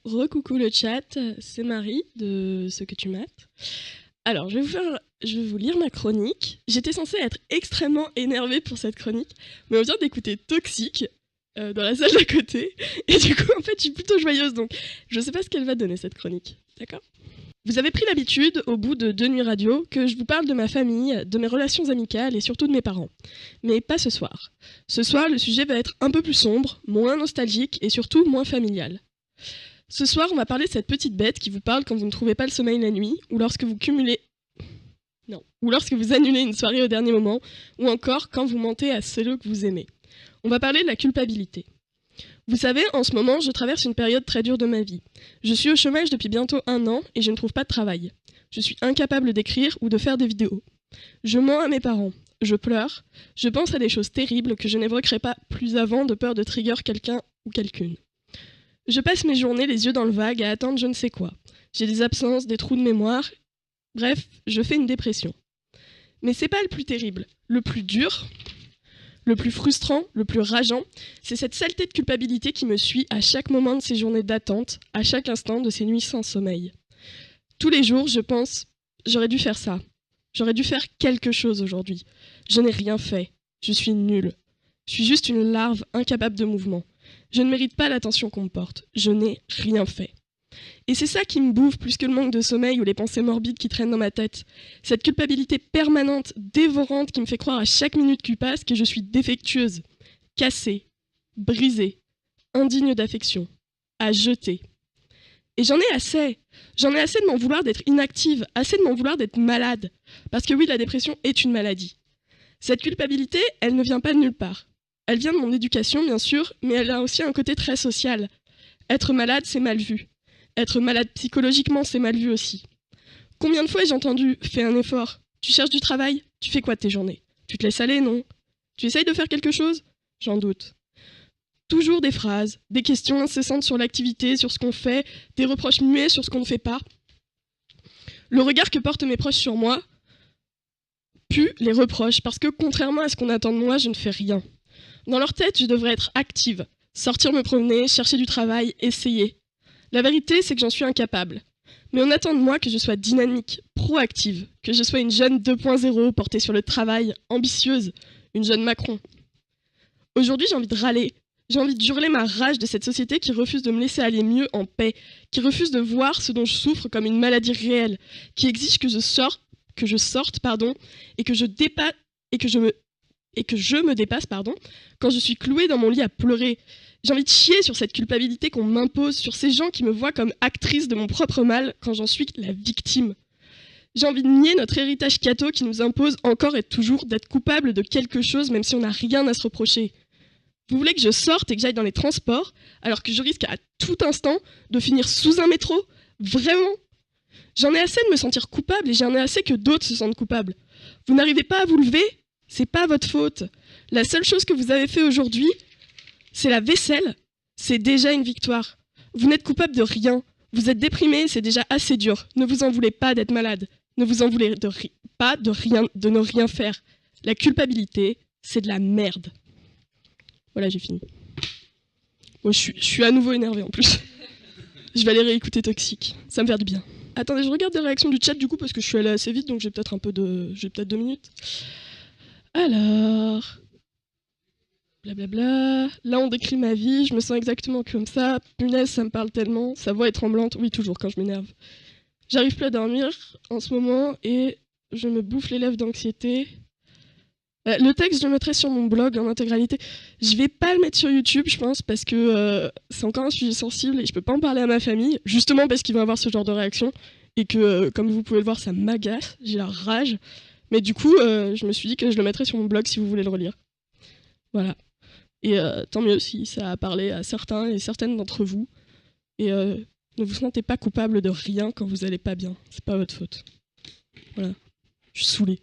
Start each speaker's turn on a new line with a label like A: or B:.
A: Recoucou le chat, c'est Marie de Ce que tu mates. Alors, je vais vous lire ma chronique. J'étais censée être extrêmement énervée pour cette chronique, mais on vient d'écouter Toxique dans la salle d'à côté, et du coup, en fait, je suis plutôt joyeuse, donc je sais pas ce qu'elle va donner cette chronique, d'accord ? Vous avez pris l'habitude, au bout de 2 nuits radio, que je vous parle de ma famille, de mes relations amicales et surtout de mes parents. Mais pas ce soir. Ce soir, le sujet va être un peu plus sombre, moins nostalgique et surtout moins familial. Ce soir, on va parler de cette petite bête qui vous parle quand vous ne trouvez pas le sommeil la nuit, ou lorsque vous annulez une soirée au dernier moment, ou encore quand vous mentez à ceux que vous aimez. On va parler de la culpabilité. Vous savez, en ce moment, je traverse une période très dure de ma vie. Je suis au chômage depuis bientôt 1 an et je ne trouve pas de travail. Je suis incapable d'écrire ou de faire des vidéos. Je mens à mes parents. Je pleure. Je pense à des choses terribles que je n'évoquerai pas plus avant de peur de trigger quelqu'un ou quelqu'une. Je passe mes journées les yeux dans le vague à attendre je ne sais quoi. J'ai des absences, des trous de mémoire. Bref, je fais une dépression. Mais c'est pas le plus terrible. Le plus dur, le plus frustrant, le plus rageant, c'est cette saleté de culpabilité qui me suit à chaque moment de ces journées d'attente, à chaque instant de ces nuits sans sommeil. Tous les jours, je pense, j'aurais dû faire ça. J'aurais dû faire quelque chose aujourd'hui. Je n'ai rien fait. Je suis nulle. Je suis juste une larve incapable de mouvement. Je ne mérite pas l'attention qu'on me porte. Je n'ai rien fait. Et c'est ça qui me bouffe plus que le manque de sommeil ou les pensées morbides qui traînent dans ma tête. Cette culpabilité permanente, dévorante qui me fait croire à chaque minute qui passe que je suis défectueuse, cassée, brisée, indigne d'affection, à jeter. Et j'en ai assez. J'en ai assez de m'en vouloir d'être inactive, assez de m'en vouloir d'être malade. Parce que oui, la dépression est une maladie. Cette culpabilité, elle ne vient pas de nulle part. Elle vient de mon éducation, bien sûr, mais elle a aussi un côté très social. Être malade, c'est mal vu. Être malade psychologiquement, c'est mal vu aussi. Combien de fois j'ai entendu « fais un effort ». Tu cherches du travail ? Tu fais quoi de tes journées ? Tu te laisses aller, non ? Tu essayes de faire quelque chose ? J'en doute. Toujours des phrases, des questions incessantes sur l'activité, sur ce qu'on fait, des reproches muets sur ce qu'on ne fait pas. Le regard que portent mes proches sur moi pue les reproches, parce que contrairement à ce qu'on attend de moi, je ne fais rien. Dans leur tête, je devrais être active, sortir me promener, chercher du travail, essayer. La vérité, c'est que j'en suis incapable. Mais on attend de moi que je sois dynamique, proactive, que je sois une jeune 2.0 portée sur le travail, ambitieuse, une jeune Macron. Aujourd'hui, j'ai envie de râler. J'ai envie d'hurler ma rage de cette société qui refuse de me laisser aller mieux en paix, qui refuse de voir ce dont je souffre comme une maladie réelle, qui exige que je sorte, et que je me dépasse, quand je suis clouée dans mon lit à pleurer. J'ai envie de chier sur cette culpabilité qu'on m'impose, sur ces gens qui me voient comme actrice de mon propre mal quand j'en suis la victime. J'ai envie de nier notre héritage catho qui nous impose encore et toujours d'être coupable de quelque chose même si on n'a rien à se reprocher. Vous voulez que je sorte et que j'aille dans les transports alors que je risque à tout instant de finir sous un métro ? Vraiment ? J'en ai assez de me sentir coupable et j'en ai assez que d'autres se sentent coupables. Vous n'arrivez pas à vous lever ? C'est pas votre faute. La seule chose que vous avez fait aujourd'hui, c'est la vaisselle. C'est déjà une victoire. Vous n'êtes coupable de rien. Vous êtes déprimé, c'est déjà assez dur. Ne vous en voulez pas d'être malade. Ne vous en voulez pas de ne rien faire. La culpabilité, c'est de la merde. Voilà, j'ai fini. Bon, je suis à nouveau énervée en plus. Je vais aller réécouter Toxique. Ça me fait du bien. Attendez, je regarde les réactions du chat du coup parce que je suis allée assez vite donc j'ai peut-être 2 minutes. Alors, blablabla. Là, on décrit ma vie. Je me sens exactement comme ça. Punaise, ça me parle tellement. Sa voix est tremblante. Oui, toujours quand je m'énerve. J'arrive plus à dormir en ce moment et je me bouffe les lèvres d'anxiété. Le texte, je le mettrai sur mon blog en intégralité. Je vais pas le mettre sur YouTube, je pense, parce que c'est encore un sujet sensible et je peux pas en parler à ma famille, justement parce qu'ils vont avoir ce genre de réaction et que, comme vous pouvez le voir, ça m'agace. J'ai la rage. Mais du coup, je me suis dit que je le mettrais sur mon blog si vous voulez le relire. Voilà. Et tant mieux si ça a parlé à certains et certaines d'entre vous. Et ne vous sentez pas coupable de rien quand vous allez pas bien. C'est pas votre faute. Voilà. Je suis saoulée.